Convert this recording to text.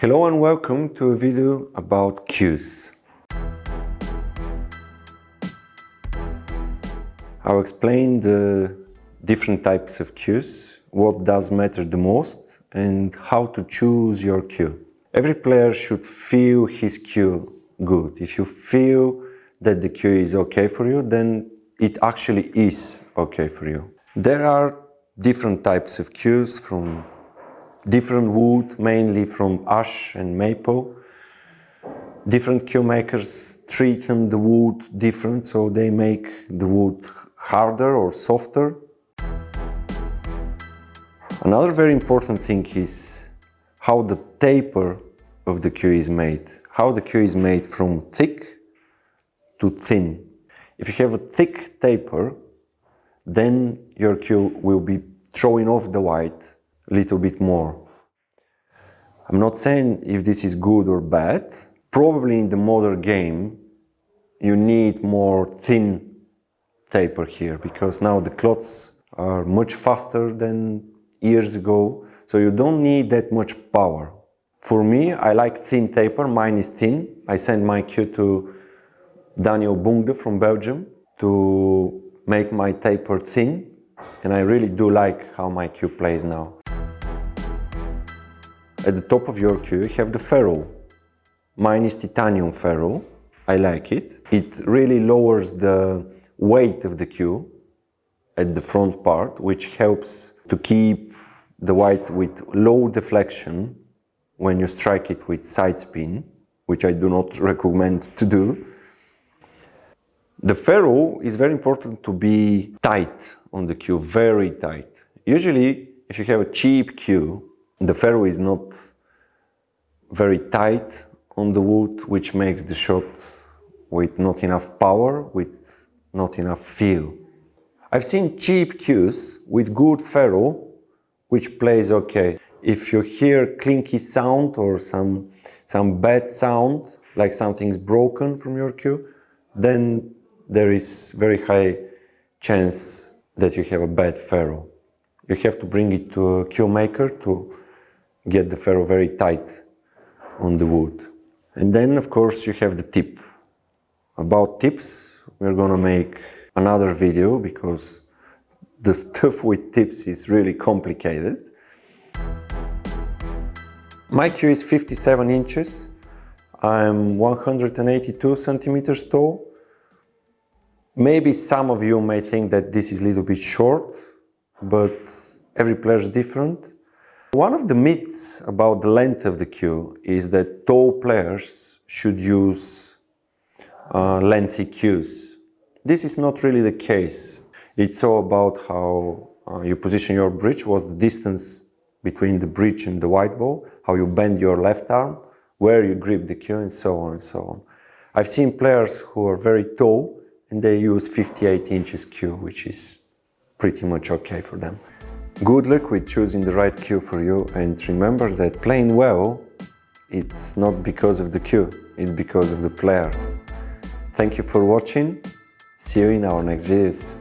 Hello and welcome to a video about CUES. I'll explain the different types of CUES, what does matter the most, and how to choose your cue. Every player should feel his cue good. If you feel that the cue is okay for you, then it actually is okay for you. There are different types of cues from different wood, mainly from ash and maple. Different cue makers treaten the wood different, so they make the wood harder or softer. Another very important thing is how the taper of the cue is made. How the cue is made from thick to thin. If you have a thick taper, then your cue will be throwing off the white a little bit more. I'm not saying if this is good or bad. Probably in the modern game you need more thin taper here, because now the cloths are much faster than years ago, so you don't need that much power. For me, I like thin taper. Mine is thin. I sent my cue to Daniel Bungde from Belgium to make my taper thin, and I really do like how my cue plays now. At the top of your cue you have the Ferro. Mine is titanium Ferro. I like it. It really lowers the weight of the cue at the front part, which helps to keep the white with low deflection when you strike it with side spin, which I do not recommend to do. The Ferro is very important to be tight on the cue, very tight. Usually, if you have a cheap cue, the Ferro is not very tight on the wood, which makes the shot with not enough power, with not enough feel. I've seen cheap cues with good Ferro, which plays okay. If you hear clinky sound or some bad sound, like something's broken from your cue, then there is very high chance that you have a bad Ferro. You have to bring it to a cue maker to get the Ferro very tight on the wood. And then of course you have the tip. About tips, we're gonna make another video because the stuff with tips is really complicated. My cue is 57 inches. I'm 182 centimeters tall. Maybe some of you may think that this is a little bit short, but every player is different. One of the myths about the length of the cue is that tall players should use lengthy cues. This is not really the case. It's all about how you position your bridge, what's the distance between the bridge and the white ball, how you bend your left arm, where you grip the cue, and so on and so on. I've seen players who are very tall and they use 58 inches cue, which is pretty much okay for them. Good luck with choosing the right cue for you, and remember that playing well, it's not because of the cue, it's because of the player. Thank you for watching. See you in our next videos.